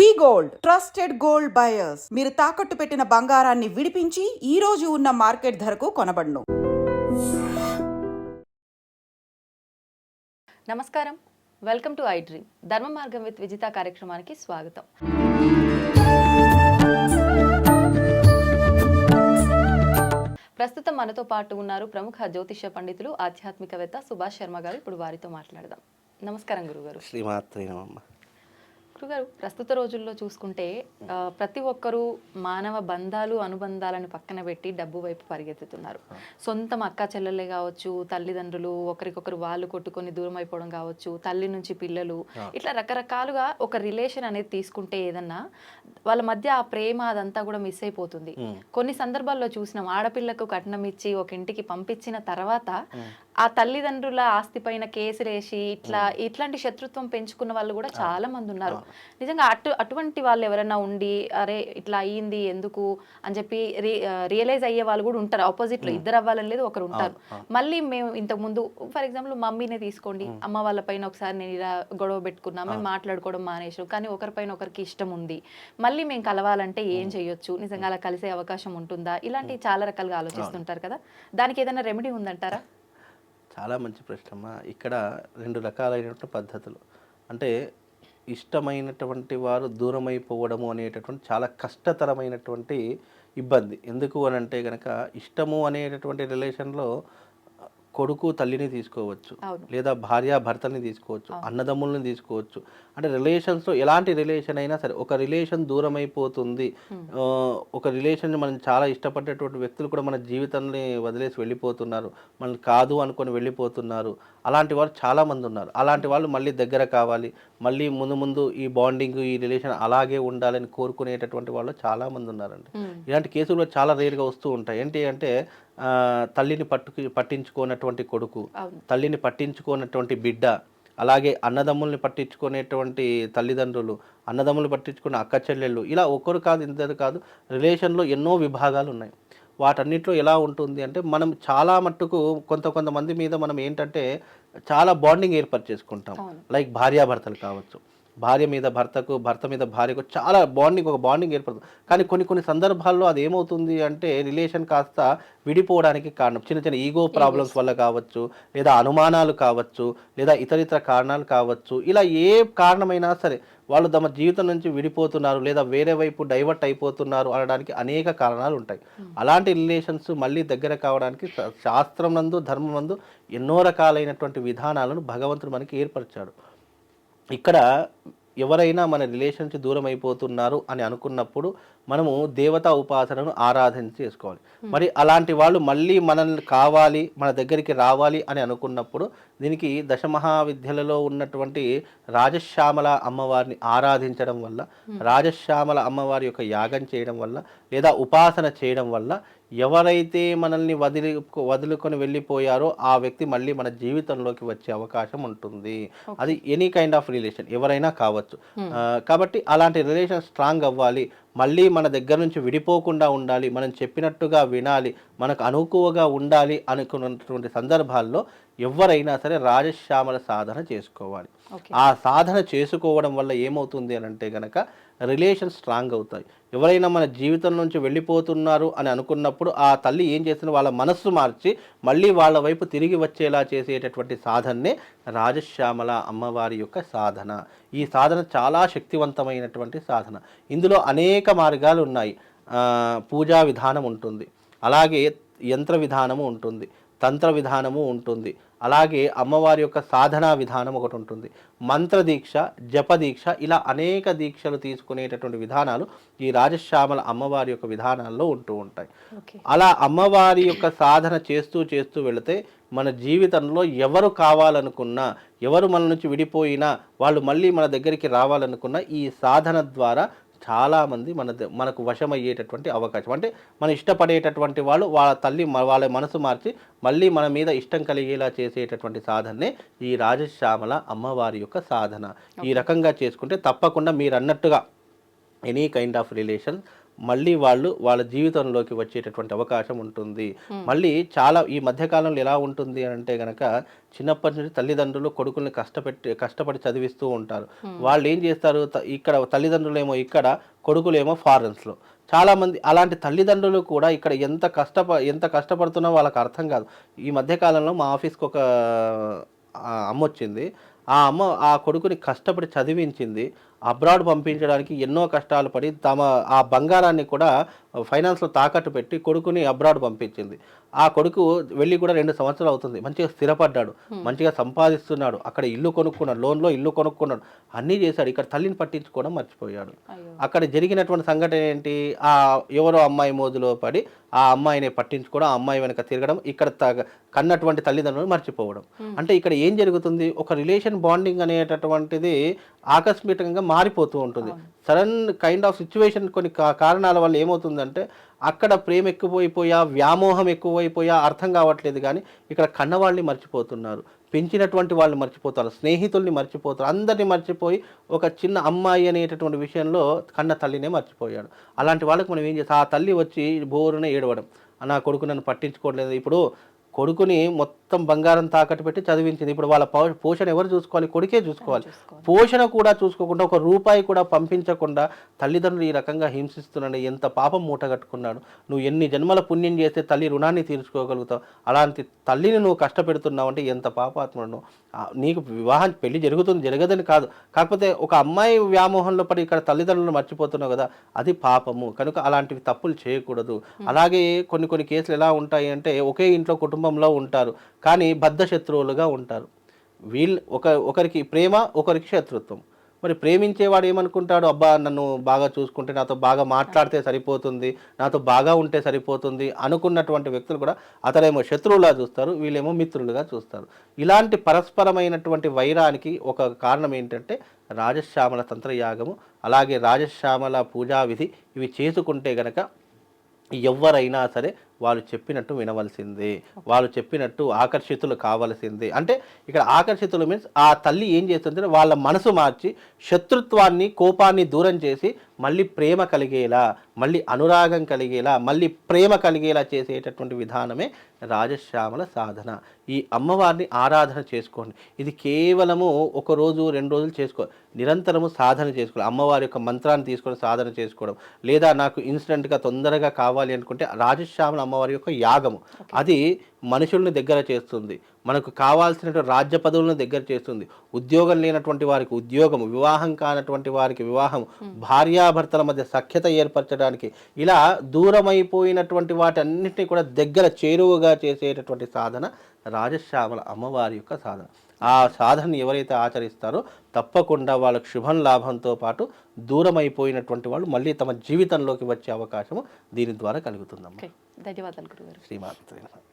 వి gold trusted gold buyers. మీరు తాకట్టు పెట్టిన బంగారాన్ని విడిపించి ఈ రోజు ఉన్న మార్కెట్ ధరకు కొనబడును. నమస్కారం, వెల్కమ్ టు ఐ డ్రీమ్. ధర్మ మార్గం విత్ విజిత కార్యక్రమానికి స్వాగతం. ప్రస్తుతం మనతో పాటు ఉన్నారు ప్రముఖ జ్యోతిష పండితులు, ఆధ్యాత్మికవేత్త సుభాష్ శర్మ గారు. ఇప్పుడు వారితో మాట్లాడదాం. నమస్కారం గురుగారు. శ్రీమాత్రే నమః. గురుగారు, ప్రస్తుత రోజుల్లో చూసుకుంటే ప్రతి ఒక్కరూ మానవ బంధాలు అనుబంధాలను పక్కన పెట్టి డబ్బు వైపు పరిగెత్తుతున్నారు. సొంతం అక్క చెల్లెలే కావచ్చు, తల్లిదండ్రులు ఒకరికొకరు వాళ్ళు కొట్టుకొని దూరం అయిపోవడం కావచ్చు, తల్లి నుంచి పిల్లలు, ఇట్లా రకరకాలుగా ఒక రిలేషన్ అనేది తీసుకుంటే ఏదన్నా వాళ్ళ మధ్య ఆ ప్రేమ అదంతా కూడా మిస్ అయిపోతుంది. కొన్ని సందర్భాల్లో చూసినాం, ఆడపిల్లకు కట్నం ఇచ్చి ఒక ఇంటికి పంపించిన తర్వాత ఆ తల్లిదండ్రుల ఆస్తి పైన కేసులేసి ఇట్లాంటి శత్రుత్వం పెంచుకున్న వాళ్ళు కూడా చాలా మంది ఉన్నారు. నిజంగా అటువంటి వాళ్ళు ఎవరైనా ఉండి అరే ఇట్లా అయ్యింది ఎందుకు అని చెప్పి రియలైజ్ అయ్యే వాళ్ళు కూడా ఉంటారు. ఆపోజిట్ లో ఇద్దరు అవ్వాలని లేదు, ఒకరు ఉంటారు. మళ్ళీ మేము ఇంతకు ముందు ఫర్ ఎగ్జాంపుల్ మమ్మీనే తీసుకోండి, అమ్మ వాళ్ళ పైన ఒకసారి నేను ఇలా గొడవ పెట్టుకున్నా, మేము మాట్లాడుకోవడం మానేసాం, కానీ ఒకరిపైన ఒకరికి ఇష్టం ఉంది, మళ్ళీ మేము కలవాలంటే ఏం చేయొచ్చు, నిజంగా అలా కలిసే అవకాశం ఉంటుందా, ఇలాంటి చాలా రకాలుగా ఆలోచిస్తుంటారు కదా. దానికి ఏదైనా రెమెడీ ఉందంటారా? చాలా మంచి ప్రశ్న. ఇక్కడ రెండు రకాలైనటువంటి పద్ధతులు, అంటే ఇష్టమైనటువంటి వారు దూరమైపోవడము అనేటటువంటి చాలా కష్టతరమైనటువంటి ఇబ్బంది. ఎందుకు అని అంటే కనుక, ఇష్టము అనేటటువంటి రిలేషన్లో కొడుకు తల్లిని తీసుకోవచ్చు, లేదా భార్య భర్తని తీసుకోవచ్చు, అన్నదమ్ముల్ని తీసుకోవచ్చు. అంటే రిలేషన్స్లో ఎలాంటి రిలేషన్ అయినా సరే, ఒక రిలేషన్ దూరం అయిపోతుంది, ఒక రిలేషన్ మనం చాలా ఇష్టపడేటువంటి వ్యక్తులు కూడా మన జీవితాన్ని వదిలేసి వెళ్ళిపోతున్నారు, మనం కాదు అనుకొని వెళ్ళిపోతున్నారు. అలాంటి వారు చాలామంది ఉన్నారు. అలాంటి వాళ్ళు మళ్ళీ దగ్గర కావాలి, మళ్ళీ ముందు ఈ బాండింగ్, ఈ రిలేషన్ అలాగే ఉండాలని కోరుకునేటటువంటి వాళ్ళు చాలామంది ఉన్నారండి. ఇలాంటి కేసులు చాలా రేర్గా వస్తూ ఉంటాయి. ఏంటి అంటే తల్లిని పట్టించుకోనటువంటి కొడుకు, తల్లిని పట్టించుకోనటువంటి బిడ్డ, అలాగే అన్నదమ్ముల్ని పట్టించుకునేటువంటి తల్లిదండ్రులు, అన్నదమ్ములు పట్టించుకున్న అక్క చెల్లెళ్ళు, ఇలా ఒకరు కాదు ఇద్దరు కాదు, రిలేషన్లో ఎన్నో విభాగాలు ఉన్నాయి. వాటన్నిటిలో ఎలా ఉంటుంది అంటే, మనం చాలా మట్టుకు కొంతమంది మీద మనం ఏంటంటే చాలా బాండింగ్ ఏర్పాటు చేసుకుంటాం. లైక్ భార్యాభర్తలు కావచ్చు, భార్య మీద భర్తకు, భర్త మీద భార్యకు చాలా ఒక బాండింగ్ ఏర్పడుతుంది. కానీ కొన్ని సందర్భాల్లో అది ఏమవుతుంది అంటే, రిలేషన్ కాస్త విడిపోవడానికి కారణం చిన్న ఈగో ప్రాబ్లమ్స్ వల్ల కావచ్చు, లేదా అనుమానాలు కావచ్చు, లేదా ఇతరితర కారణాలు కావచ్చు. ఇలా ఏ కారణమైనా సరే వాళ్ళు తమ జీవితం నుంచి విడిపోతున్నారు, లేదా వేరే వైపు డైవర్ట్ అయిపోతున్నారు అనడానికి అనేక కారణాలు ఉంటాయి. అలాంటి రిలేషన్స్ మళ్ళీ దగ్గర కావడానికి శాస్త్రం నందు, ధర్మం నందు ఎన్నో రకాలైనటువంటి విధానాలను భగవంతుడు మనకి ఏర్పరిచాడు. ఇక్కడ ఎవరైనా మన రిలేషన్ నుంచి దూరం అయిపోతున్నారు అని అనుకున్నప్పుడు మనము దేవతా ఉపాసనను ఆరాధన చేసుకోవాలి. మరి అలాంటి వాళ్ళు మళ్ళీ మనల్ని కావాలి, మన దగ్గరికి రావాలి అని అనుకున్నప్పుడు దీనికి దశమహావిద్యలలో ఉన్నటువంటి రాజశ్యామల అమ్మవారిని ఆరాధించడం వల్ల, రాజశ్యామల అమ్మవారి యొక్క యాగం చేయడం వల్ల, లేదా ఉపాసన చేయడం వల్ల ఎవరైతే మనల్ని వదులుకొని వెళ్ళిపోయారో ఆ వ్యక్తి మళ్ళీ మన జీవితంలోకి వచ్చే అవకాశం ఉంటుంది. అది ఎనీ కైండ్ ఆఫ్ రిలేషన్ ఎవరైనా కావచ్చు. కాబట్టి అలాంటి రిలేషన్ స్ట్రాంగ్ అవ్వాలి, మళ్ళీ మన దగ్గర నుంచి విడిపోకుండా ఉండాలి, మనం చెప్పినట్టుగా వినాలి, మనకు అనుకువగా ఉండాలి అనుకున్నటువంటి సందర్భాల్లో ఎవరైనా సరే రాజశ్యామల సాధన చేసుకోవాలి. ఆ సాధన చేసుకోవడం వల్ల ఏమవుతుంది అని అంటే కనుక రిలేషన్ స్ట్రాంగ్ అవుతాయి. ఎవరైనా మన జీవితం నుంచి వెళ్ళిపోతున్నారు అని అనుకున్నప్పుడు ఆ తల్లి ఏం చేస్తుంది, వాళ్ళ మనస్సు మార్చి మళ్ళీ వాళ్ళ వైపు తిరిగి వచ్చేలా చేసేటటువంటి సాధనే రాజశ్యామల అమ్మవారి యొక్క సాధన. ఈ సాధన చాలా శక్తివంతమైనటువంటి సాధన. ఇందులో అనేక మార్గాలు ఉన్నాయి. పూజా విధానం ఉంటుంది, అలాగే యంత్ర విధానము ఉంటుంది, తంత్ర విధానము ఉంటుంది, అలాగే అమ్మవారి యొక్క సాధనా విధానం ఒకటి ఉంటుంది, మంత్ర దీక్ష, జపదీక్ష, ఇలా అనేక దీక్షలు తీసుకునేటటువంటి విధానాలు ఈ రాజశ్యామల అమ్మవారి యొక్క విధానాల్లో ఉంటూ ఉంటాయి. అలా అమ్మవారి యొక్క సాధన చేస్తూ వెళితే మన జీవితంలో ఎవరు కావాలనుకున్నా, ఎవరు మన నుంచి విడిపోయినా వాళ్ళు మళ్ళీ మన దగ్గరికి రావాలనుకున్నా ఈ సాధన ద్వారా చాలామంది మనకు వశమయ్యేటటువంటి అవకాశం. అంటే మనం ఇష్టపడేటటువంటి వాళ్ళు వాళ్ళ మనసు మార్చి మళ్ళీ మన మీద ఇష్టం కలిగేలా చేసేటటువంటి సాధనే ఈ రాజశ్యామల అమ్మవారి యొక్క సాధన. ఈ రకంగా చేసుకుంటే తప్పకుండా మీరు అన్నట్టుగా ఎనీ కైండ్ ఆఫ్ రిలేషన్ మళ్ళీ వాళ్ళు వాళ్ళ జీవితంలోకి వచ్చేటటువంటి అవకాశం ఉంటుంది. మళ్ళీ చాలా ఈ మధ్యకాలంలో ఎలా ఉంటుంది అని అంటే గనక చిన్నప్పటి నుంచి తల్లిదండ్రులు కొడుకుల్ని కష్టపడి చదివిస్తూ ఉంటారు. వాళ్ళు ఏం చేస్తారు, ఇక్కడ తల్లిదండ్రులేమో ఇక్కడ, కొడుకులేమో ఫారెన్స్లో. చాలామంది అలాంటి తల్లిదండ్రులు కూడా ఇక్కడ ఎంత కష్టపడుతున్నా వాళ్ళకి అర్థం కాదు. ఈ మధ్యకాలంలో మా ఆఫీస్కి ఒక అమ్మ వచ్చింది. ఆ అమ్మ ఆ కొడుకుని కష్టపడి చదివించింది. అబ్రాడ్ పంపించడానికి ఎన్నో కష్టాలు పడి ఆ బంగారాన్ని కూడా ఫైనాన్స్లో తాకట్టు పెట్టి కొడుకుని అబ్రాడ్ పంపించింది. ఆ కొడుకు వెళ్ళి కూడా 2 సంవత్సరాలు అవుతుంది. మంచిగా స్థిరపడ్డాడు, మంచిగా సంపాదిస్తున్నాడు, అక్కడ ఇల్లు కొనుక్కున్నాడు, లోన్లో ఇల్లు కొనుక్కున్నాడు, అన్నీ చేశాడు. ఇక్కడ తల్లిని పట్టించుకోవడం మర్చిపోయాడు. అక్కడ జరిగినటువంటి సంఘటన ఏంటి, ఎవరో అమ్మాయి మోజులో పడి ఆ అమ్మాయిని పట్టించుకోవడం, ఆ అమ్మాయి వెనక తిరగడం, ఇక్కడ కన్నటువంటి తల్లిదండ్రులు మర్చిపోవడం. అంటే ఇక్కడ ఏం జరుగుతుంది, ఒక రిలేషన్ బాండింగ్ అనేటటువంటిది ఆకస్మికంగా మారిపోతూ ఉంటుంది. సడన్ కైండ్ ఆఫ్ సిచ్యువేషన్ కొన్ని కారణాల వల్ల ఏమవుతుందంటే అక్కడ ప్రేమ ఎక్కువైపోయా, వ్యామోహం ఎక్కువైపోయా అర్థం కావట్లేదు. కానీ ఇక్కడ కన్నవాళ్ళని మర్చిపోతున్నారు, పెంచినటువంటి వాళ్ళు మర్చిపోతారు, స్నేహితుల్ని మర్చిపోతారు, అందరినీ మర్చిపోయి ఒక చిన్న అమ్మాయి అనేటటువంటి విషయంలో కన్న తల్లినే మర్చిపోయాడు. అలాంటి వాళ్ళకి మనం ఏం చేస్తాం, ఆ తల్లి వచ్చి బోరున ఏడవడం, నా కొడుకు నన్ను పట్టించుకోవట్లేదు. ఇప్పుడు కొడుకుని మొత్తం బంగారం తాకట్టు పెట్టి చదివించింది. ఇప్పుడు వాళ్ళ పోషణ ఎవరు చూసుకోవాలి, కొడుకే చూసుకోవాలి. పోషణ కూడా చూసుకోకుండా, ఒక రూపాయి కూడా పంపించకుండా తల్లిదండ్రులు ఈ రకంగా హింసిస్తున్నాడు. ఎంత పాపం మూటగట్టుకున్నాడు. నువ్వు ఎన్ని జన్మల పుణ్యం చేస్తే తల్లి రుణాన్ని తీర్చుకోగలుగుతావు. అలాంటి తల్లిని నువ్వు కష్టపెడుతున్నావు అంటే ఎంత పాపాత్ముడు. నీకు వివాహం పెళ్లి జరగదని కాదు, కాకపోతే ఒక అమ్మాయి వ్యామోహంలో పడి ఇక్కడ తల్లిదండ్రులను మర్చిపోతున్నావు కదా, అది పాపము. కనుక అలాంటివి తప్పులు చేయకూడదు. అలాగే కొన్ని కేసులు ఎలా ఉంటాయి అంటే ఒకే ఇంట్లో కుటుంబంలో ఉంటారు, కానీ బద్ధ శత్రువులుగా ఉంటారు. ఒకరికి ప్రేమ, ఒకరికి శత్రుత్వం. మరి ప్రేమించేవాడు ఏమనుకుంటాడు, అబ్బా నన్ను బాగా చూసుకుంటే, నాతో బాగా మాట్లాడితే సరిపోతుంది, నాతో బాగా ఉంటే సరిపోతుంది అనుకున్నటువంటి వ్యక్తులు కూడా అతడేమో శత్రువులా చూస్తారు, వీళ్ళేమో మిత్రులుగా చూస్తారు. ఇలాంటి పరస్పరమైనటువంటి వైరానికి ఒక కారణం ఏంటంటే రాజశ్యామల తంత్రయాగము, అలాగే రాజశ్యామల పూజా విధి. ఇవి చేసుకుంటే గనక ఎవరైనా సరే వాళ్ళు చెప్పినట్టు వినవలసిందే, వాళ్ళు చెప్పినట్టు ఆకర్షితులు కావలసిందే. అంటే ఇక్కడ ఆకర్షితులు మీన్స్ ఆ తల్లి ఏం చేస్తుందంటే వాళ్ళ మనసు మార్చి శత్రుత్వాన్ని, కోపాన్ని దూరం చేసి మళ్ళీ ప్రేమ కలిగేలా, మళ్ళీ అనురాగం కలిగేలా, మళ్ళీ ప్రేమ కలిగేలా చేసేటటువంటి విధానమే రాజశ్యామల సాధన. ఈ అమ్మవారిని ఆరాధన చేసుకోండి. ఇది కేవలము 1 రోజు 2 రోజులు నిరంతరము సాధన చేసుకోవాలి. అమ్మవారి యొక్క మంత్రాన్ని తీసుకొని సాధన చేసుకోవడం, లేదా నాకు ఇన్స్టెంట్గా తొందరగా కావాలి అనుకుంటే రాజశ్యామల అమ్మవారి యొక్క యాగము, అది మనుషుల్ని దగ్గర చేస్తుంది, మనకు కావాల్సినటువంటి రాజ్య పదవులను దగ్గర చేస్తుంది, ఉద్యోగం లేనటువంటి వారికి ఉద్యోగము, వివాహం కానటువంటి వారికి వివాహం, భార్యాభర్తల మధ్య సఖ్యత ఏర్పరచడానికి, ఇలా దూరమైపోయినటువంటి వాటన్నిటిని కూడా దగ్గర చేరువగా చేసేటటువంటి సాధన రాజశ్యామల అమ్మవారి యొక్క సాధన. ఆ సాధనని ఎవరైతే ఆచరిస్తారో తప్పకుండా వాళ్ళకు శుభం లాభంతో పాటు దూరమైపోయినటువంటి వాళ్ళు మళ్ళీ తమ జీవితంలోకి వచ్చే అవకాశము దీని ద్వారా కలుగుతుందమ్మా. ధన్యవాదాలు గురుగారు. శ్రీమాత్రే నమః.